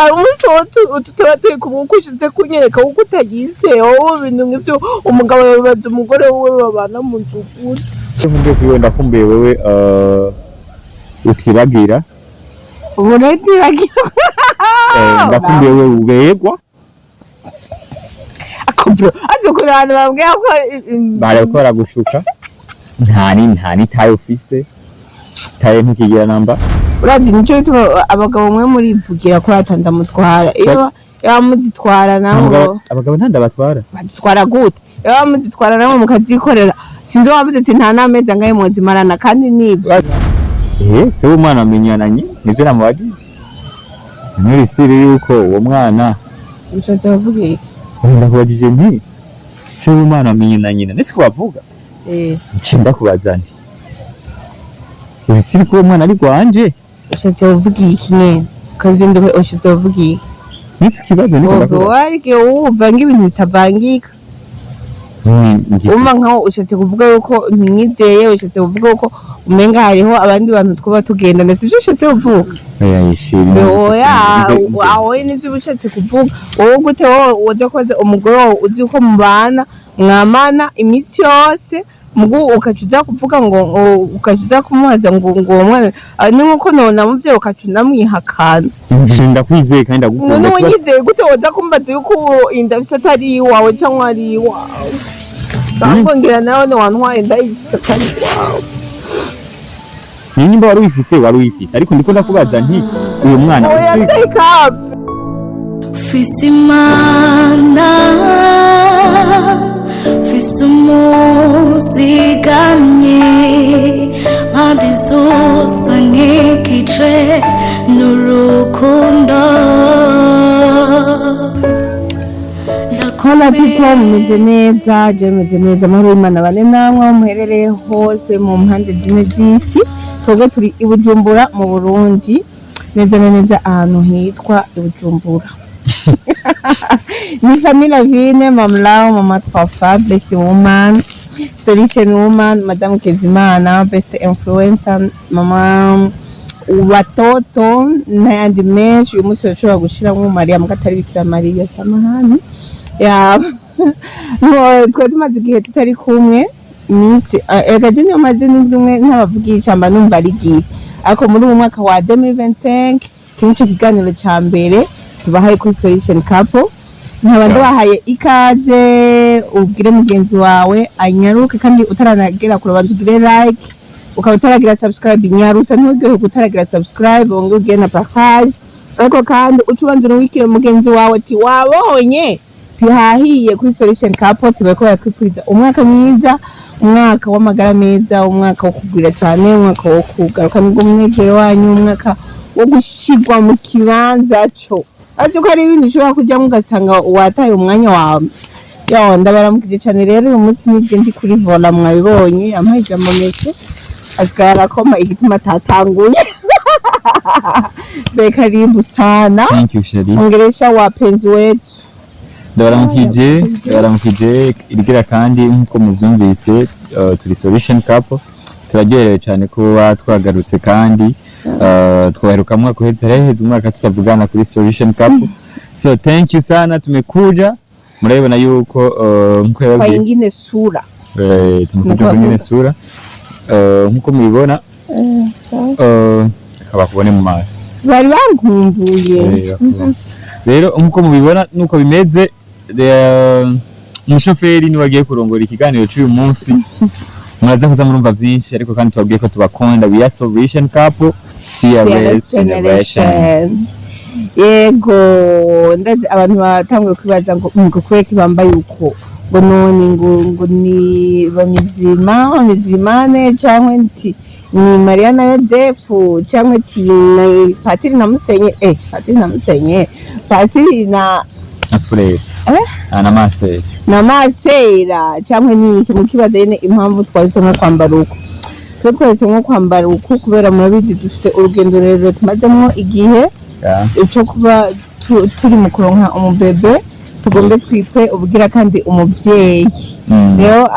umusoto tutatuye kumukushize kunyereka uko utayizeho ibintu nk'ivyo umugabo yabaza umugore we babana mu nzu gute ngiye kwibonda kumbuye wewe utibagira ubunetibagira ndakumbuye wewe ubegwa akubro azokurana bambwiye ko barakora gushuka ntani tayo office tayo ntukigira namba urazi nico bituma abagabo mwe muri vugira ko atanda mutwara iyo yamuzitwara naho abagabo ntanda batwara gute iyo yamuzitwara naho mukazikorera sinzi wabuze ati nta nameze angaye muzimarana kandi nibyo se umwana amenyananye nivyo namubaje muri siri yuko uwo mwana ushatse bavuge ndakubajije nti se umwana amenyananye ndetse ko bavuga nshinda kubaza nti ubisiri ko uwo mwana ari gwanje ushatse bavuge iki nyene kabije ndiko ushatse bavuge nitse kibazo niko ndakubwira warike uvanga ibintu bitavangika umva nkaho ushatse kuvuga yuko ntinyizeye ushatse kuvuga yuko umenga hariho abandi bantu twaba tugenda ndetse ivyo ushatse kuvuga aho nivyo ushatse kuvuga wowe gute wowe koze umugore wawe uzi ko mubana mwamana iminsi yose mugu ukacuza kuvuga ngo ukacuza kumuhaza ngo uwo mwana ni nkuko nona muvyo ukacuna mwihakana nshinda kwizeye kandi ndagukunda none wizeye gute woza kumbaza yuko indafise atari iwawe cyangwa ari iwawe bangongera nawe ne wantwaye ndayifise atari iwawe nimba wari wifise ariko ndiko ndakubaza nti uyu mwana Fisimana Fisumuzigamye Madizosa nkikice Nurukundo Kola people meze neza je meze neza muri Imana bane namwe muherereye hose mu mpande zine z'isi twebwe turi i Bujumbura mu Burundi neza ahantu hitwa i Bujumbura ni famille Vine mamlao mama Twafa blessed woman solution woman madame Kezimana best influencer mama watoto n'ayandi menshi uyu munsi urashobora gushiramwo Maria mukatari Bikira Maria samahani ya ko tumaze igihe tutari kumwe iminsi egaje niyo maze n'umwe ntabavugisha mba numva ari gihe ariko muri uyu mwaka wa 2025 kimwe kiganiro ca mbere tubahaye kuri solution couple nkabandi bahaye ikaze ubwire mugenzi wawe anyaruke kandi utaranagera kurobanza ugire like ukaba utaragira subscribe nyarutsa ntugire gutaragira subscribe wongere ugire na partage ariko kandi ucubanza urwikire mugenzi wawe ati wabonye tihahiye kuri solution couple tubeko yakwifuriza umwaka mwiza umwaka w'amagara meza umwaka wo kugwira cyane umwaka wo kugaruka n'umwegero wanyu umwaka wo gushigwa mu kibanza cyo ariko ari ibintu ushobora kujya mugasanga wataye umwanya wawe yawo ndabaramukije cyane rero uyu munsi nije ndi kuri vola mwabibonye amaye jambo meke askara koma igituma tatanguye bekaribu sana thank you Sheri ongeresha wapenzi wetu ndabaramukije irigira kandi nkuko muvyumvise turi solution couple turaryoherewe cyane kuba twagarutse kandi twaheruka mwaka uheze haheze umwaka tutavugana kuri solution couple so thank you sana tumekuja murabibona yuko nkuko kwa ingine sura tumekuja kwa ingine sura nkuko mubibona akaba kubone mu maso bari bankumbuye rero nkuko mubibona nuko bimeze umushoferi ni wagiye kurongora ikiganiro cy'uyu munsi muraza kuza murumva byinshi ariko kandi tubabwiye ko tubakunda we are solution couple fearless generation yego ndazi abantu batanguye kwibaza ngo kweki bambaye uko ngo none ngo ni bamizimane cyangwa nti ni Mariana Yozefu cyangwa ati ni Patiri na Musenye Patiri na Afurere na Masera cyangwa ni ikintu kibaza yene impamvu twahisemo kwambara uko twahisemo kwambara uko kubera murabizi dufite urugendo rero tumazemo igihe cyo kuba turi mu kuronka umubebe tugombe twitwe ubwira kandi umuvyeyi rero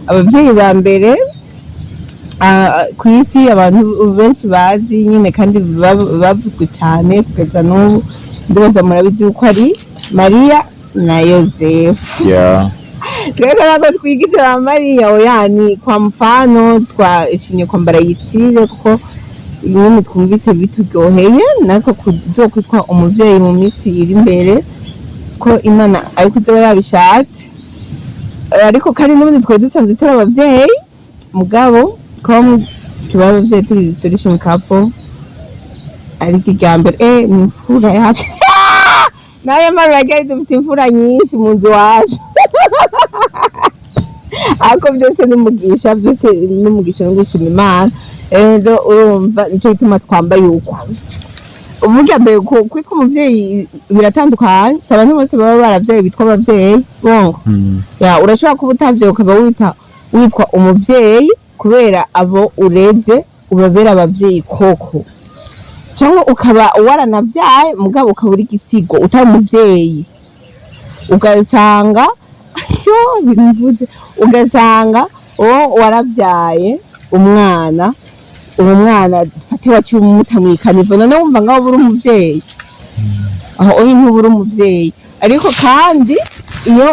abavyeyi ba mbere ku isi abantu benshi bazi nyine kandi bavuzwe cyane kugeza n'ubu ndibaza murabizi yuko ari Mariya na Yosefu. Twebwe ntabwo twigitira Mariya oya, ni kwa mfano twashimye kwambara iyi style kuko nyine twumvise bituryoheye natwe kuzokwitwa umuvyeyi mu minsi iri imbere ko Imana ariko izoba yabishatse, ariko kandi n'ubundi twari dusanzwe turi abavyeyi mugabo ko tuba abavyeyi turi solution couple ariko irya mbere ni imfura yacu nayo Mariya ryari dufite imfura nyinshi mu nzu wacu ariko byose n'umugisha no gushima Imana. Rero urumva nicyo gituma twambaye uko uburyo mbere kwitwa umuvyeyi biratandukanye, si abantu bose baba baravyaye bitwa abavyeyi bongo. Urashobora kuba utavyaye ukaba witwa umuvyeyi kubera abo ureze ubabera abavyeyi koko, cyangwa ukaba waranavyaye mugabo ukaba uri igisigo utari umuvyeyi, ugasanga ugasanga waravyaye umwana uwo mwana fate waciye umutamwikanivo none wumva ngaho uri umuvyeyi aho oyi ntuburi umuvyeyi. Ariko kandi iyo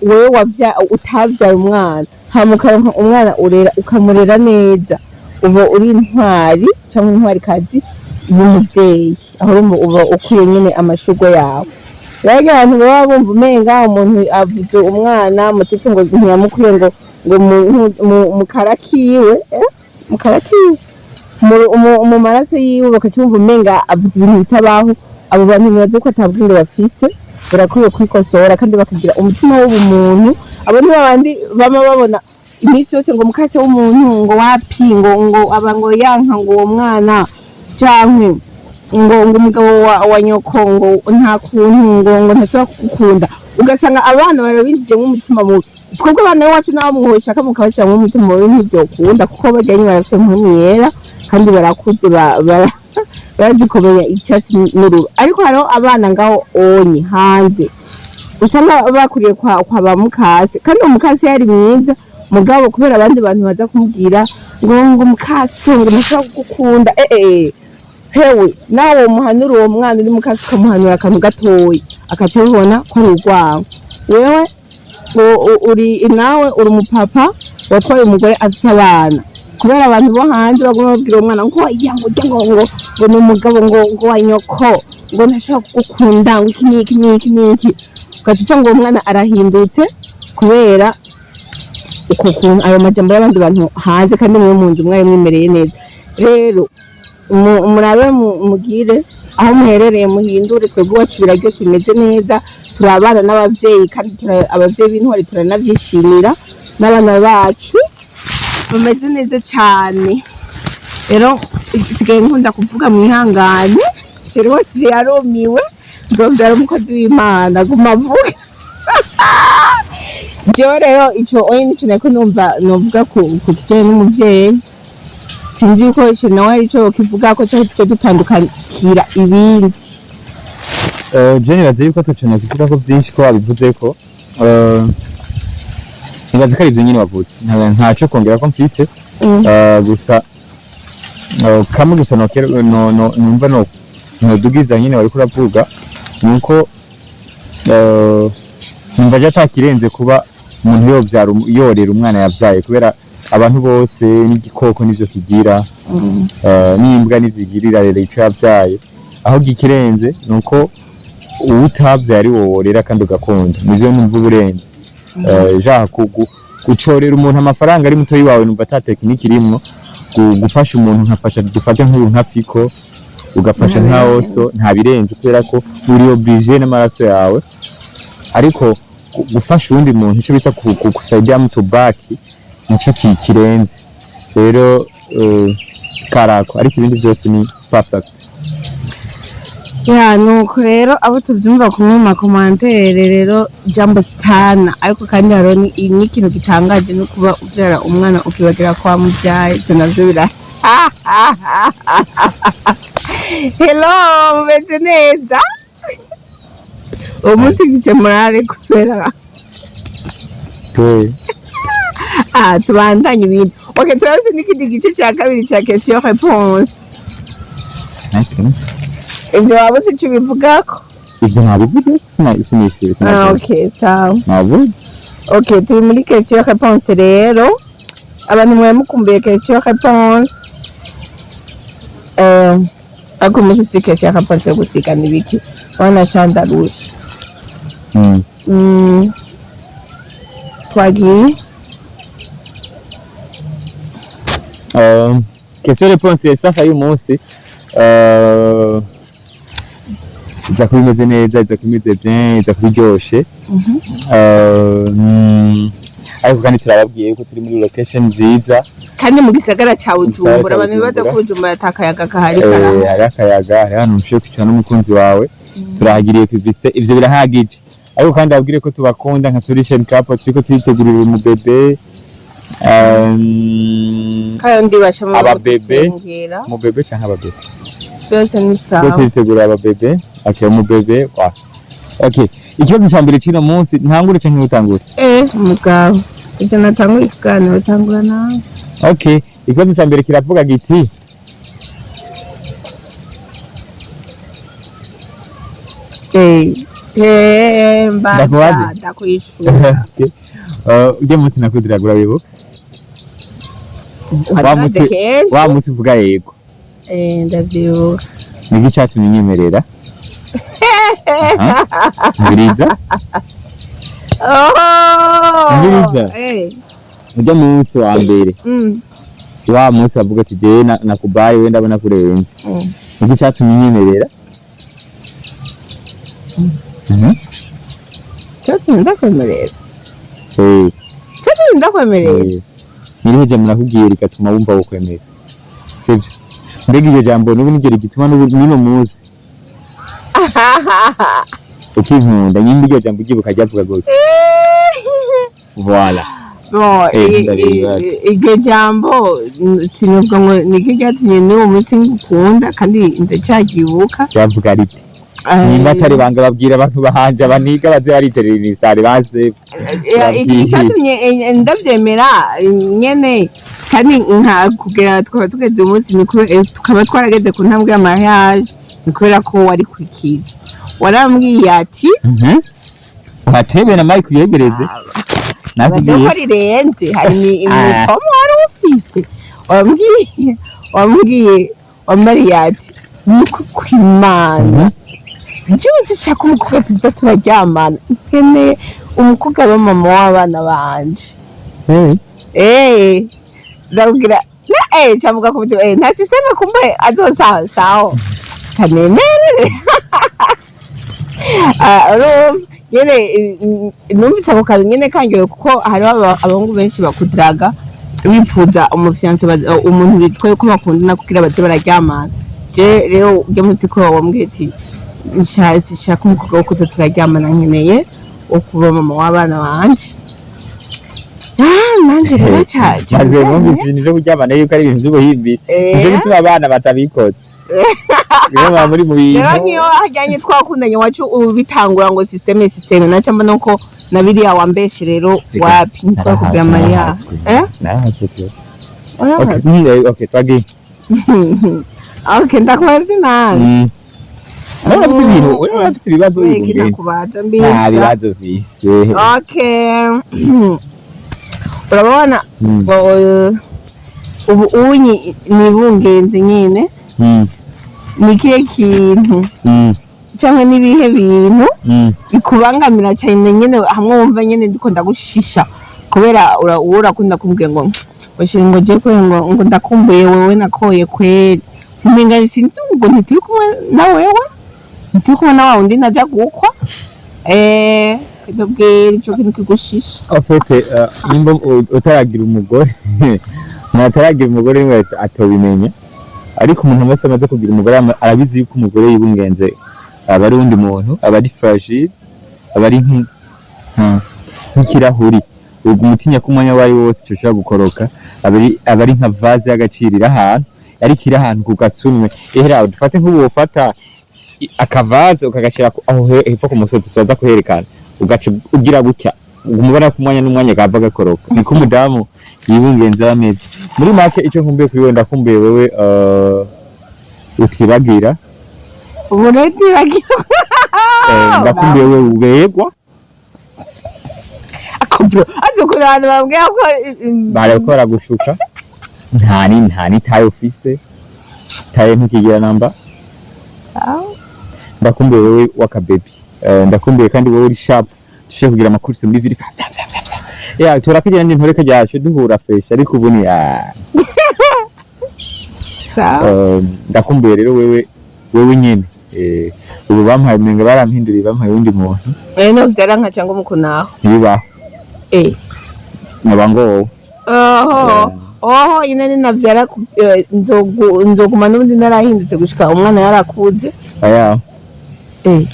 wewe utavyaye umwana hama ukaronka umwana urera ukamurera neza uba uri intwari cyangwa intwarikazi y'umuvyeyi, aho uba ukwiye nyine amashurwe yawe. Rero abantu baba bumva umenga umuntu avuze umwana mutitse ngo ntiyamukwiye ngo mukarakiwe mu maraso yiwe bakacyumva umenga avuze ibintu bitabaho. Abo bantu bibaza ko atabwenge bafise barakwiye kwikosora kandi bakagira umutima w'ubumuntu. Abo ni babandi bama babona iminsi yose ngo mukase w'umuntu ngo wapi ngo aba ngo yanka ngo uwo mwana cyangwa ngo umugabo wa nyoko ngo nta kuntu ngo ntashobora kugukunda, ugasanga abana barabinjije nk'umutima mubi. Twebwe abana bacu nabo muhoshya kamukabashira mu mutima mubi n'ibyo kunda kuko bajyanye barafite impumyi yera kandi barakuze bazi kumenya icyatsi n'ururu. Ariko hariho abana ngaho onye hanze usanga bakuriye kwa ba mukase kandi umukase yari mwiza mugabo kubera abandi bantu baza kumubwira ngo mukase ngo ntashobora kugukunda hewe nawe umuhanura uwo mwana uri mukase ukamuhanura akantu gatoya akaca bibona ko ari urwango. Wewe nawe uri umupapa watwaye umugore afite abana kubera abantu bo hanze baguma babwira umwana ngo ngo ni umugabo ngo wa nyoko ngo ntashobora kugukunda ngo iki ugaca usanga uwo mwana arahindutse kubera uko kuntu ayo majambo y'abandi bantu hanze kandi mwe mu nzu mwari mwimereye neza. Rero murabe mugire aho muherereye muhindure, twebwe iwacu biraryoshye bimeze neza, turi abana n'abavyeyi kandi abavyeyi b'intwari turanavyishimira n'abana bacu bameze neza cyane. Rero sigaye nkunda kuvuga mwihangane sheri wose yarumiwe nzovyara umukozi w'Imana guma vuga jewe rero ico oyi nico nako novuga ku kijanye n'umuvyeyi. Sinzi yuko ico nawe arico kivuga ko cyo dutandukira ibindi. Jenny baze yuko tucana kivuga ko byinshi ko wabivuze ko nibaze ko ari ibyo nyine wavuze ntaco kongera ko mfise gusa kamwe gusa numva ntudugiza nyine wari kuravuga nuko numva atakirenze kuba umuntu yorera umwana yavyaye kubera abantu bose n'igikoko nivyo kigira n'imbwa n'ivyigirira rero ico yavyaye aho gikirenze nuko utavyaye ari wowe worera kandi ugakunda nivyo numva uburenze jaha gucorera umuntu amafaranga ari mutoyi wawe numva ata tekiniki irimwo gufasha umuntu nkafasha dufate nk'uru nka Fiko ugafasha nka Oso nta birenze kubera ko uri obligé n'amaraso yawe, ariko gufasha uwundi muntu ico bita kusaidia mtu baki nico kirenze rero karako, ariko ibindi byose ni perfect. Nuko rero abo tubyumva kumwe mu makomantere rero jambo sana, ariko kandi haro ni ikintu gitangaje no kuba ubyara umwana ukibagira kwa mubyaye ibyo navyo bira hello mubeze neza umunsi bise murare kubera tubandanye ibintu Okay, turabise n'ikindi gice cya kabiri cya question réponse. Ibyo wabuze icyo bivugako? Ibyo ntabivuze sinishyuye. Okay, sawa. Nabuze. Okay, turi muri question réponse rero. Abantu mwe mukumbuye question réponse. Ako musisi question réponse yo gusigana ibiki. Wana chandarushi. Twagiye. Question réponse safa y'umunsi. Iza kubimeze neza, iza kubimeze bien, iza kubiryoshe. Ariko kandi turababwiye ko turi muri location nziza kandi mu gisagara cya Bujumbura abantu bibaza ko Bujumbura atakayaga kahari karaho hari akayaga hari hano ushobora kwicara n'umukunzi wawe turahagiriye publicité ivyo birahagije ariko kandi abwire ko tubakunda nka Solution Couple turiko turitegurira umubebe kandi bashamo ababebe mu bebe cyangwa ababebe byose ni sawa turitegurira ababebe akira umubebe kwa okay ikibazo cya mbere kino munsi ntangure cyangwa utangure mugabo icyo natanguye ikiganiro utangura nawe okay ikibazo cya mbere kiravuga giti mbada ndakwishura ujye munsi nakudiragura wibuka wa munsi uvuga yego ndavyibuka niki cyatumye nyemerera ngiriza ngiriza ujya munsi wa mbere wa munsi wavuga ati je nakubaye we ndabona kurenze niki cyatumye nyemerera cyatumye ndakwemerera niriheje murakubwira igatuma wumva wokwemera sivyo mbega iryo jambo n'ubu nigero gituma n'ino munsi ukinkunda nyimba iryo jambo ugibuka ryavuga gute voilà iryo jambo sinubwo ngo niko ryatumye n'uwo munsi ngukunda kandi ndacyagibuka ryavuga rite nimba atari banga babwira abantu bahanje abaniga baze bariterera imisitari base icyatumye ndabyemera nyene kandi nka kugera twaba tugeze umunsi tukaba twarageze ku ntambwe ya mariage ni kubera ko wari kurikije warambwiye ati batebe na Mike yegereze nakubwiye ko rirenze hari imikomo wari ufise wambwiye ati nuko kwimana Jiwe shaka umukobwa tuza turaryamana nkeneye umukobwa wa mama w'abana banje ndabwira cyavuga ko nta systeme kumbe azosa sawa kanemere nyene numvise ako kazi nyene kangiwe kuko hariho abahungu benshi bakudiraga bifuza umufiance umuntu bitwaye ko bakundana kugira baze bararyamana je rero ujye munsi ko wambwiye ati nshaka umukobwa wo kuza turaryamana nkeneye wo kuba mama w'abana banje nanje rero cyane numvise ibintu byo kuryamana yuko ari ibintu by'ubuhimbi nicyo gituma abana batabikoze niyo muri mu bintu rero niyo hajyanye twakundanye wacu ubitangura ngo systeme naca mbona ko na biriya wambeshe rero wapi twakubwira Maria okay twagi okay ndakweretse nanje urafise ibintu urafise ibibazo bigenda kubaza mbisa nta bibazo vise okay urabona ubu unyi nibungenze nyine nikiye kintu cyangwa nibihe bintu bikubangamira cyane nyine hamwe wumva nyine ndiko ndagushisha kubera urakunda kumbwira ngo ngo je ko ngo ndakumbuye wewe nakoye kweli umenga sinzi ngo ntituri kumwe na wewe ntituri kumwe na wawe undi naja gukwa ndabwira icyo kintu kigushisha afite nimba utaragira umugore nataragira umugore niwe atobimenya ariko umuntu wese amaze kugira umugore arabizi yuko umugore yibungenze aba ari undi muntu aba ari fragile aba ari nk'ikirahuri ubwo umutinya ko umwanya wayo wose ushobora gukoroka aba ari nka vase y'agaciro ahantu ariko iri ahantu ku gasume ehera dufate nk'ubu ufata akavaze ukagashyira aho hepfo ku musozi tubaza kuherekana ugaca ugira gutya umubona ku mwanya n'umwanya gava gakoroka niko umudamu yibungenza ameze muri make icyo nkumbuye kuri wewe ndakumbuye wewe utibagira ubureti bagira ndakumbuye wewe ubegwa akubro azukura abantu bambwira ko barakora gushuka nta tayo ufise tayo ntikigira namba ndakumbuye wewe wakabebi ndakumbuye kandi wowe uri sharp tushe kugira amakurse muri viri ya turakigira ndi ntoreka ryacu duhura fresh ariko ubu ni ndakumbuye rero wewe nyene ubu bampaye mwenga barampinduriye bampaye undi muntu no vyaranka cyangwa mukunaho niba nabango oho ine navyara nzoguma n'ubundi narahindutse gushika umwana yarakuze aya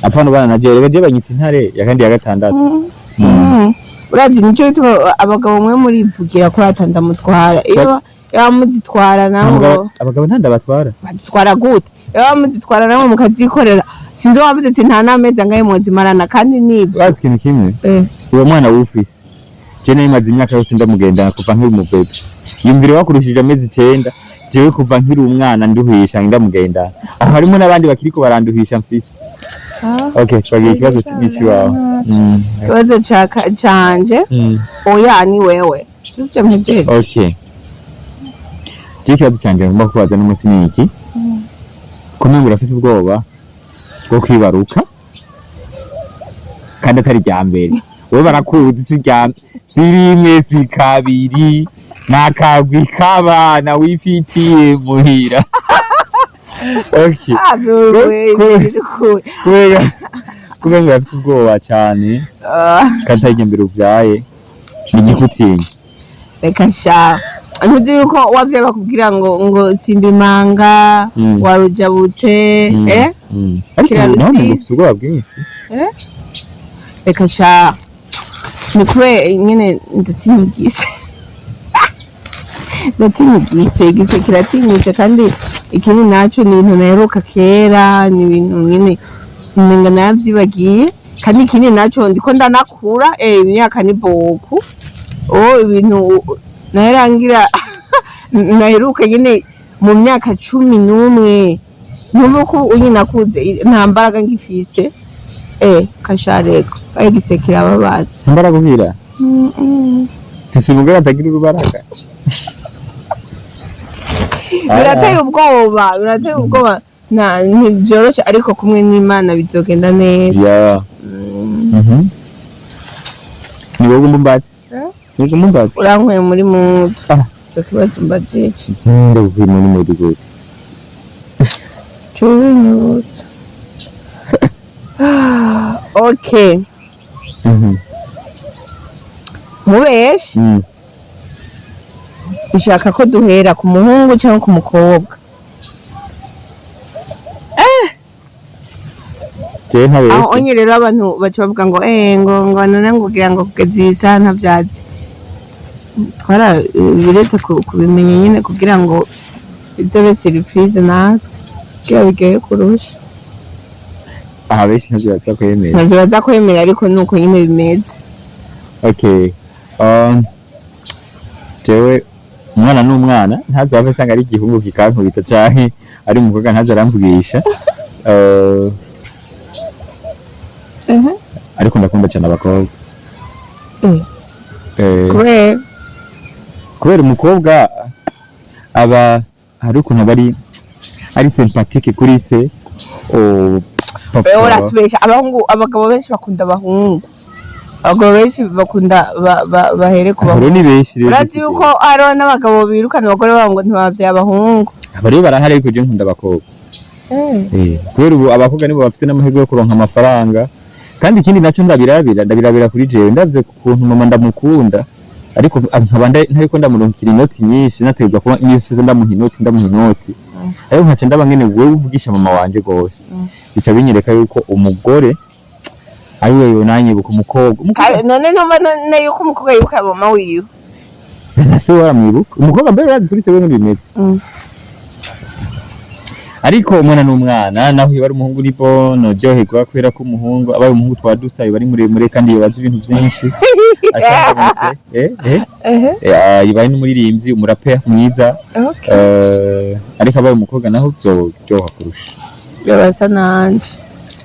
apana bana naje rega je banyita intare ya kandi ya gatandatu urazi nico bituma abagabo mwe muri ivugira ko atanda mutwara iyo yamuzitwara naho abagabo ntanda batwara batwara gute iyo yamuzitwara naho mukazikorera sinzi wavuze ati nta namezi angahe muzimarana kandi nibyo urazi ikintu kimwe uwo mwana wufise je nayo maze imyaka yose ndamugendana kuva nkiri umubebe yumvire wakurushije amezi 9 jewe kuva nkiri umwana nduhisha ndamugendana aho harimo n'abandi bakiriko baranduhisha mfise okay twagiye ikibazo cy'iwawe ikibazo canje oya ni wewe sije mujeye okay ikibazo canje ngomba kubaza n'umunsi niki kumwe urafise ubwoba bwo kwibaruka kandi atari rya mbere wewe barakuzi si rimwe si kabiri nakagwi kabana wifitiye muhira okay kubera bafite ubwoba cyane kandi mbere ubyaye n'igikutinya reka sha ntuzi yuko wavye bakubwira ngo simba imanga warujabutse kirarusi ubwoba bwinshi reka sha ni kwe nyene ndatinyigise gise kiratinyitse kandi ikindi naco ni ibintu naheruka kera ni ibintu nyene umenga navyibagiye kandi ikindi naco ndiko ndanakura imyaka ni boku ibintu naherangira naheruka nyene mu myaka 11 nuko unyinakuze nta mbaraga ngifise kashareko ayigise kirababaza mbaraga uhira fise umugore atagira urubaraga birateye ubwoba ntibyoroshe ariko kumwe n'Imana bizogenda neza ni wowe umbaza urankweye muri mutu kibazo mbajije ndagukwira muri mutu gute cyunyutse okay mubeshi ushaka ko duhera ku muhungu cyangwa ku mukobwa aho onye rero abantu baca bavuga ngo ngo none ngugira ngo kugeza iyi saha ntavyatsi twara biretse kubimenya nyine kugira ngo bizobe surprise natwe kugira bigeye kurusha benshi ntabyo baza kwemera ariko nuko nyine bimeze okay jewe umwana n'umwana ntazava asanga ari igihungu kikankubita canke ari umukobwa ntazaramvugisha ariko ndakunda cyane abakobwa kubera umukobwa aba hari ukuntu aba ari sympathique kuri se uratubesha abagabo benshi bakunda abahungu abagabo benshi bakunda bahere ku bahungu ni benshi rero urazi yuko hariho n'abagabo birukana abagore babo ngo ntibavyaye abahungu aba rero barahari ariko je nkunda abakobwa kubera ubu abakobwa nibo bafite n'amahirwe yo kuronka amafaranga kandi ikindi nacyo ndabirabira kuri jewe ndavye kuntu mama ndamukunda ariko nkaba ntariko ndamuronkira inoti nyinshi nategezwa kuba imisi ndamuha inoti ariko nkaca ndaba ngene wewe uvugisha mama wanje gose bica binyereka yuko umugore ari we yonanye buko umukobwa none none yuko umukobwa yibuka mama wiwe nase waramwibuka umukobwa mbere urazi kuri se we n'ibimeze ariko umwana n'umwana naho iyo bari umuhungu nibo nojyoherwa kubera ko umuhungu abaye umuhungu twadusaye bari muremure kandi yabaza ibintu byinshi ibaye n'umuririmbyi umuraperi mwiza ariko abaye umukobwa naho byoryoha kurusha basa nanje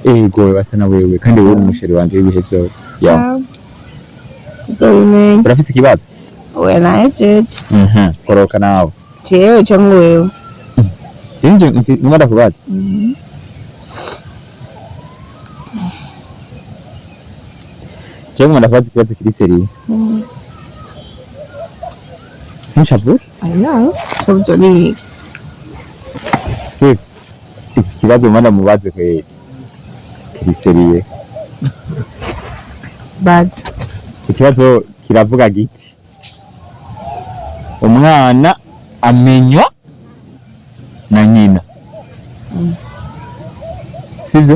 ego basa na wewe kandi wowe umusheri wanje w'ibihe byose tuzobimenya urafise ikibazo we nahejeje koroka nawe jewe cyangwa wewe nje numara kubaza Jangan dapat sekian sekali seri. Siapa? Ayah, siapa ni? Sip. Kita tu mana muat ke? Seri. Bad. Kita tu kira buka giti. Umwana amenywa na nyina. Sibyo?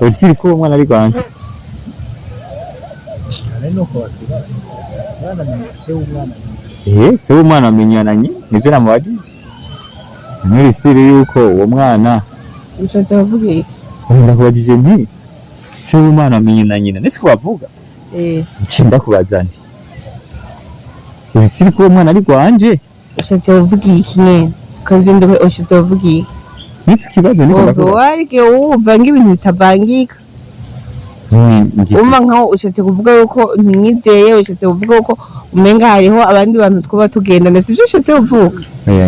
Urisi ko umwana ari kwanje. Se umwana amenyananye nivyo namubaje muri siri yuko uwo mwana ushatse kuvuga iki ndakubajije nti se umwana amenyananye ndetse ko bavuga nshinda kubaza nti uri siri ko uwo mwana ari kwanje ushatse kuvuga iki nyene kabije ndiko ushatse kuvuga iki nisi kibazo niko bavuga warike uvanga ibintu bitavangika umva nkaho ushatse kuvuga yuko ntinyizeye ushatse kuvuga yuko umenga hariho abandi bantu twaba tugenda ndetse ibyo ushatse kuvuga oya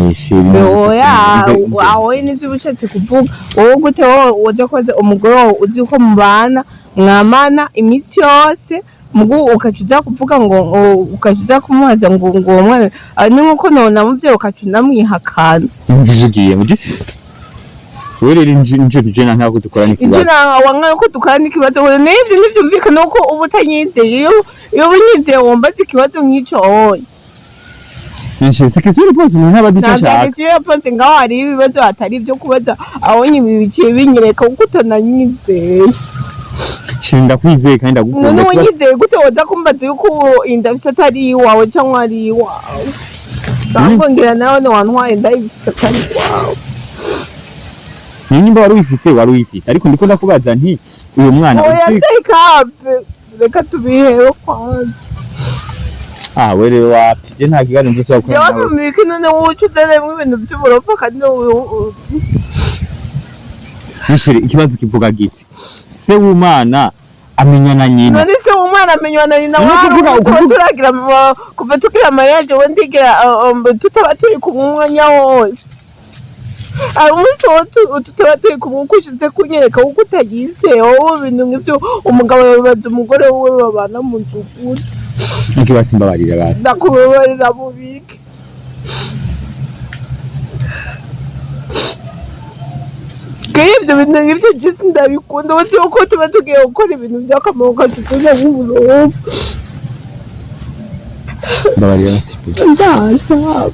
nibyo ushatse kuvuga wowe gute wowe ujya koze umugore wawe uzi ko mubana mwamana iminsi yose mugu ukaca uza kuvuga ngo ukaca uza kumubaza ngo uwo mwana ni nkuko none muvyo ukaca unamwihakana mvugiye mu gisi Wele nje tujena nkako dukorana ikibazo. Ijana wanga ko dukorana ikibazo nivyo mvikana uko ubutanyizeye iyo bunyizeye wombaza ikibazo nk'ico oya. Nishe sikizuri pose umuntu abazi icyo ashaka. Ntabwo pose ngaho hari ibibazo atari byo kubaza abonye ibiciye binyereka uko utananyizeye. Shinda kwizeye kandi ndagukunda. None wanyizeye gute woza kumbaza yuko indafise atari iwawe cyangwa ari iwawe. Ndakongera nawe ne wantwaye ndayifise atari iwawe. Nimba wari wifise ariko ndiko ndakubaza nti uyu mwana reka tubihewe kwanza were wapi je nta kiganiro nzo swa kwa nawe mubike none wucudere mu bintu by'uburofa kandi Nishire ikibazo kivuga giti se w'umwana amenywa na nyina none se w'umwana amenywa na nyina turagira kuva tukira mariage we ndigira tutaba turi ku mwanya wose umunsi wowe tutaba turi kumukwishize kunyereka kuko utagize wowe ibintu nk'ibyo umugabo yabaza umugore we babana mu nzu gute nkibaza imbabarira basi ndakubabarira mubike ibyo bintu nk'ibyo gisi ndabikunda uzi yuko tuba tugiye gukora ibintu by'akamaro kacu tuza nk'uburofa mbabarira basi ndasaba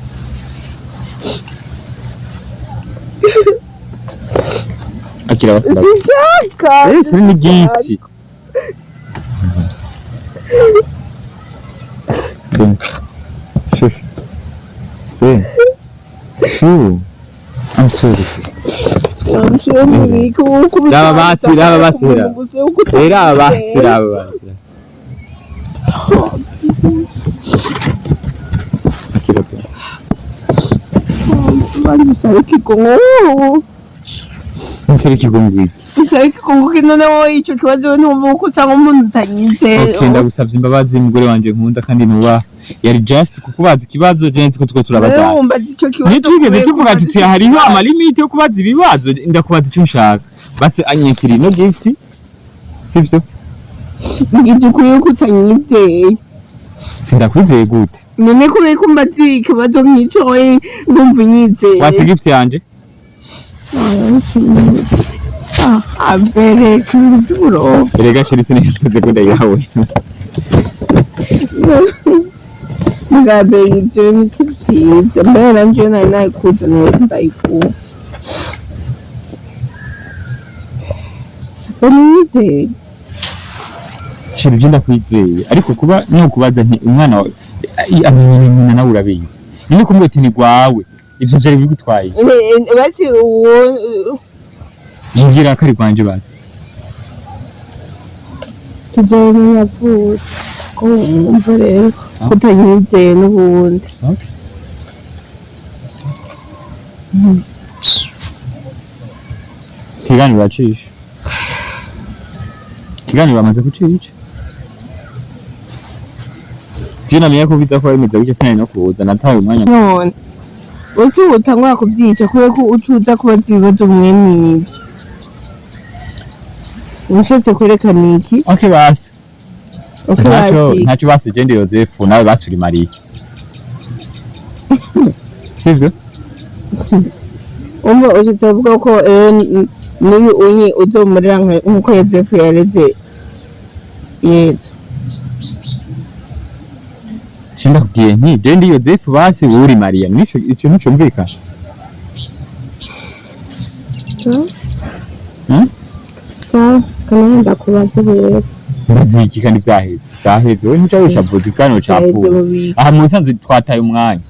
akira basi ndashaka siri ni gift Shush. Shoo. I'm sorry. Lava basi. Era basi. Akira pe. Nsari kigongo iki. Nsari kigongo kinone ico kibazo ntumva uko usanga umuntu utanyize. Okay, ndagusavye imbabazi mugore wanje nkunda kandi nuba yari just kukubaza ikibazo jenzi ko tuko turabaza. Wumbaza ico kibazo. Nitwigeze tuvuga ati hariho amalimite yo kubaza ibibazo ndakubaza icyo nshaka. Basi anyekiri no gift. Sivyo? Ngije kuri uko utanyizeye. Sindakwizeye gute? None kuri kumbaza ikibazo nk'ico ngumva nyizeye. Wasi gift yanje? Abere kiburo. Erega shirisi n'ifuze ko ndayawe. Mugabe ibyo ni sibyiza. Mbere nje nayikuze nose ndayikuye. Nizeye. Shiri je ndakwizeye ariko kuba no kubaza nti umwana wawe amenye nawe urabizi. Nini kumwe ati ni gwawe. Ivyo byari bigutwaye. Basi uwo Ingira kari kwanje basi. Tujye yavuye umva rero kutanyizeye n'ubundi ikiganiro bacisha ikiganiro bamaze kucisha jina miye ko biza ko bimeze gutya sinari no kuza nataye umwanya none uzi utangwa kubyica kubera ko ucuza kubaza ibibazo mwene ibyo ushatse kwerekana iki okay basi basi ntacyo basi gende Yozefu nawe basuri Mariya sivyo umva ushatse kuvuga ko niyo unyi uzomurira nkuko Yozefu yareze Yesu shinda kugiye nti gende Yozefu basi uri Mariya nico ikintu cyumvikana kana ndakubaza rero baziki kandi byaheze we ntuca wishavuze kandi ucapuye aha mu nsanzwe twataye umwanya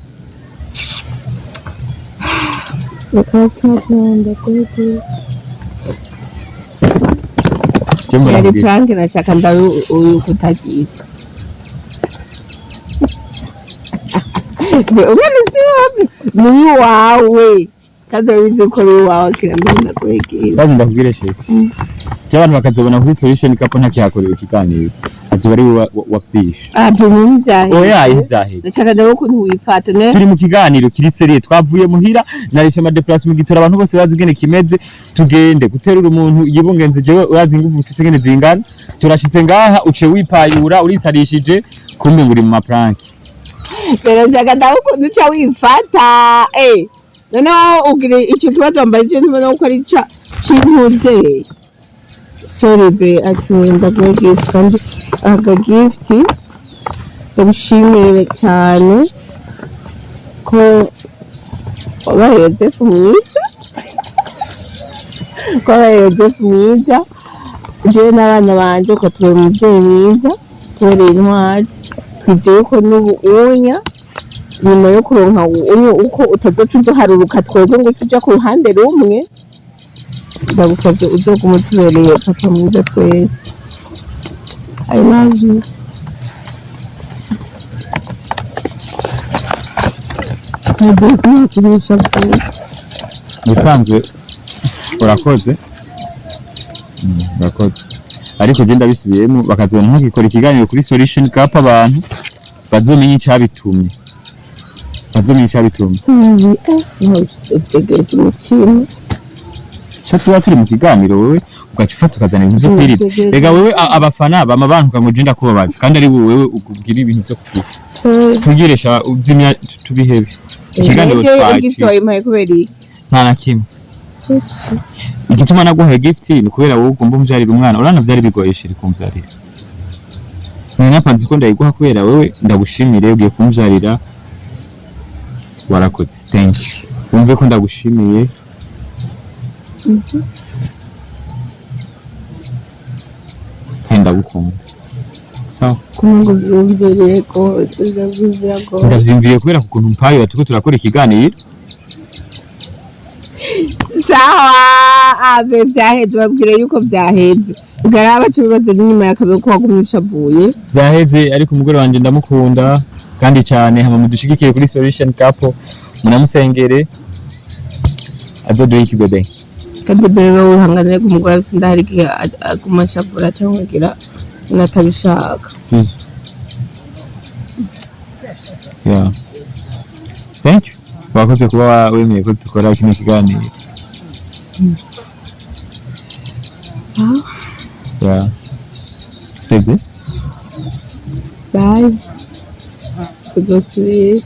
yari prank nashaka ndaru uyu kutagira umwana si wapi ni wawe kandi wize ko ari wawe kirambira kuregera bazi ndakubwire shefu cy'abantu bakazobona kuri solution kapo ntakihakorera ikiganiro azuba ari wapfisha bimwe oya ivyaheze nashaka ndaho ukuntu wifata ne turi mu kiganiro kiri serie twavuye muhira narisha ama déplacement gitora abantu bose bazi gene kimeze tugende guterura umuntu yibungenze jewe urazi nguvu ufise gene zingana turashitse ngaha uce wipayura urisarishije kumbe nguri mu maprank pero nshaka ndaho ukuntu uca wifata noneho ugire icyo kibazo wambaye icyo ntubona ko ari c'intuze sorry be akunda gift kandi aga gift ndagushimire cyane ko wabaye Yozefu mwiza jewe n'abana banje ko turi umuvyeyi mwiza tubereye intwari twizeye ko n'ubu unya nyuma yo kuronka uko utazoca uduharuruka twebwe ngo tuja ku ruhande rumwe ndagusabye uzoguma utubereye papa mwiza twese I love you bisanzwe urakoze urakoze ariko genda bisubiyemo bakazona nk'ikora ikiganiro kuri solution kapa abantu bazomenye icabitumye sorry utegereje umutima tuba turi mu kiganiro wewe ugaca ufata ukazana ibintu byo kwirira rega wewe abafana bama bantu ngo ugenda kubabaza kandi ari wewe ukubwira ibintu byo kugira tugiresha uzimya tubihebe ikiganiro twagitoye impaye kubera nta na kimwe igituma naguhaye gift ni kubera wowe ugomba umbyarira umwana urana byari bigoye shiri kumbyarira ni napanze ko ndayiguha kubera wewe ndagushimire ugiye kumbyarira warakoze thank you wumve ko ndagushimiye kandi ndagukunda sawa kungo byumvire ko ndavyimviriye kubera ku kuntu mpaye batuko turakora ikiganiro sawa abe byaheze babwire yuko byaheze ugaraba tubibaze n'inyuma yakabe ko wagumisha avuye byaheze ariko umugore wanje ndamukunda kandi cyane hama mudushigikire kuri solution couple munamusengere azoduha ikibebe kandi bebe uhanganire ku mugore afite ndahari kumashavura cyangwa ngira natabishaka yeah thank you wakoze kuba wemeye ko dukora kino kiganiro yeah sebe bye tugosubire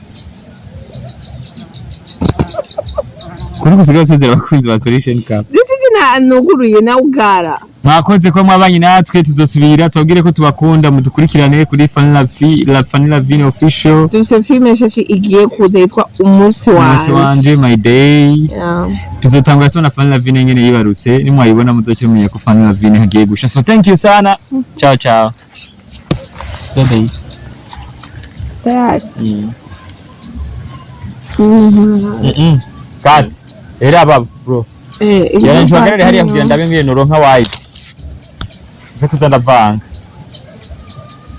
kuri gusigaye usezera abakunzi ba solution couple nuguruye nawe ugara mwakoze ko mwabanye natwe tuzosubira tubabwire ko tubakunda mudukurikirane kuri Fanila Vini official dufite filime shashi igiye kuza yitwa umunsi wanje my day tuzotangura tubona Fanila Vini nyene yibarutse nimwayibona muzokira menya ko Fanila Vini hagiye gusha so thank you sana ciao bye cut era baba bro yana nshobora hariya kugira ndabe ngene noronka wide. Zako zandavanga.